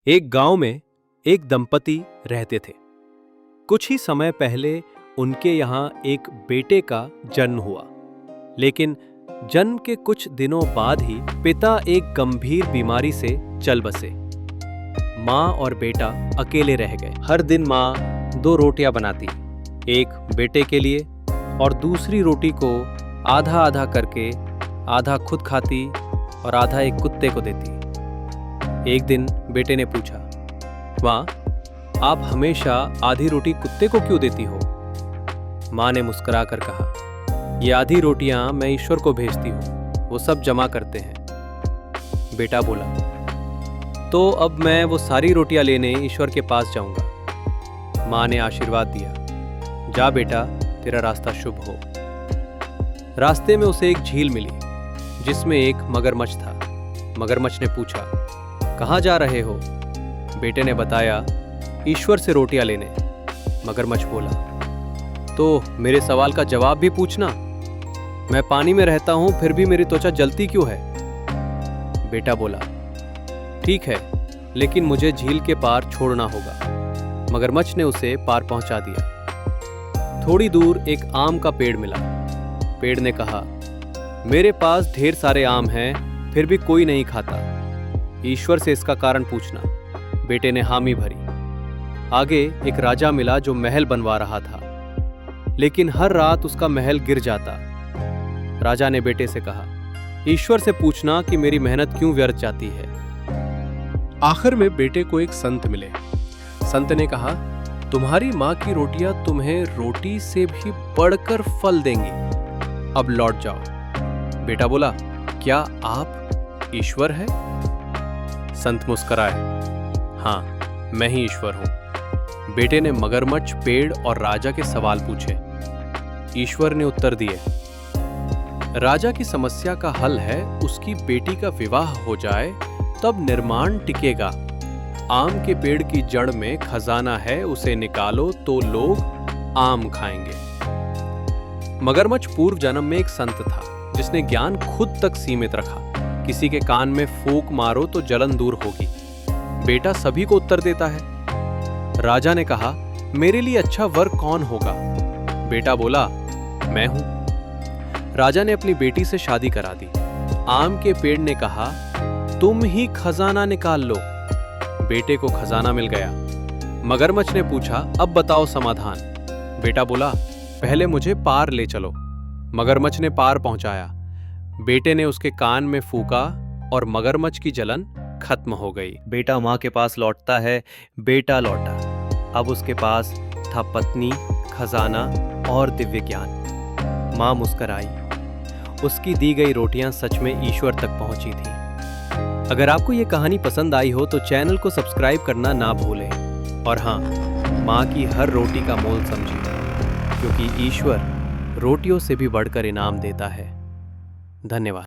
एक गांव में एक दंपति रहते थे। कुछ ही समय पहले उनके यहाँ एक बेटे का जन्म हुआ, लेकिन जन्म के कुछ दिनों बाद ही पिता एक गंभीर बीमारी से चल बसे। माँ और बेटा अकेले रह गए। हर दिन माँ 2 रोटियां बनाती, एक बेटे के लिए और दूसरी रोटी को आधा आधा करके आधा खुद खाती और आधा एक कुत्ते को देती। एक दिन बेटे ने पूछा, माँ, आप हमेशा आधी रोटी कुत्ते को क्यों देती हो? माँ ने मुस्कुराकर कहा, ये आधी रोटियां मैं ईश्वर को भेजती हूँ, वो सब जमा करते हैं। बेटा बोला, तो अब मैं वो सारी रोटियां लेने ईश्वर के पास जाऊंगा। माँ ने आशीर्वाद दिया, जा बेटा, तेरा रास्ता शुभ हो। रास्ते में उसे एक झील मिली जिसमें एक मगरमच्छ था। मगरमच्छ ने पूछा, कहाँ जा रहे हो? बेटे ने बताया, ईश्वर से रोटियां लेने। मगरमच्छ बोला, तो मेरे सवाल का जवाब भी पूछना। मैं पानी में रहता हूं, फिर भी मेरी त्वचा जलती क्यों है? बेटा बोला, ठीक है, लेकिन मुझे झील के पार छोड़ना होगा। मगरमच्छ ने उसे पार पहुंचा दिया। थोड़ी दूर एक आम का पेड़ मिला। पेड़ ने कहा, मेरे पास ढेर सारे आम हैं, फिर भी कोई नहीं खाता। ईश्वर से इसका कारण पूछना। बेटे ने हामी भरी। आगे एक राजा मिला जो महल बनवा रहा था, लेकिन हर रात उसका महल गिर जाता। राजा ने बेटे से कहा, ईश्वर से पूछना कि मेरी मेहनत क्यों व्यर्थ जाती है। आखिर में बेटे को एक संत मिले। संत ने कहा, तुम्हारी माँ की रोटियां तुम्हें रोटी से भी बढ़कर फल देंगी, अब लौट जाओ। बेटा बोला, क्या आप ईश्वर है? संत मुस्कुराए, हाँ, मैं ही ईश्वर हूं। बेटे ने मगरमच्छ, पेड़ और राजा के सवाल पूछे। ईश्वर ने उत्तर दिए, राजा की समस्या का हल है उसकी बेटी का विवाह हो जाए, तब निर्माण टिकेगा। आम के पेड़ की जड़ में खजाना है, उसे निकालो तो लोग आम खाएंगे। मगरमच्छ पूर्व जन्म में एक संत था जिसने ज्ञान खुद तक सीमित रखा। किसी के कान में फूंक मारो तो जलन दूर होगी। बेटा सभी को उत्तर देता है। राजा ने कहा, मेरे लिए अच्छा वर कौन होगा? बेटा बोला, मैं हूं। राजा ने अपनी बेटी से शादी करा दी। आम के पेड़ ने कहा, तुम ही खजाना निकाल लो। बेटे को खजाना मिल गया। मगरमच्छ ने पूछा, अब बताओ समाधान। बेटा बोला, पहले मुझे पार ले चलो। मगरमच्छ ने पार पहुंचाया। बेटे ने उसके कान में फूंका और मगरमच्छ की जलन खत्म हो गई। बेटा माँ के पास लौटता है। बेटा लौटा। अब उसके पास था पत्नी, खजाना और दिव्य ज्ञान। माँ मुस्कुराई। उसकी दी गई रोटियां सच में ईश्वर तक पहुंची थी। अगर आपको ये कहानी पसंद आई हो तो चैनल को सब्सक्राइब करना ना भूलें। और हाँ, माँ की हर रोटी का मोल समझिए, क्योंकि ईश्वर रोटियों से भी बढ़कर इनाम देता है। धन्यवाद।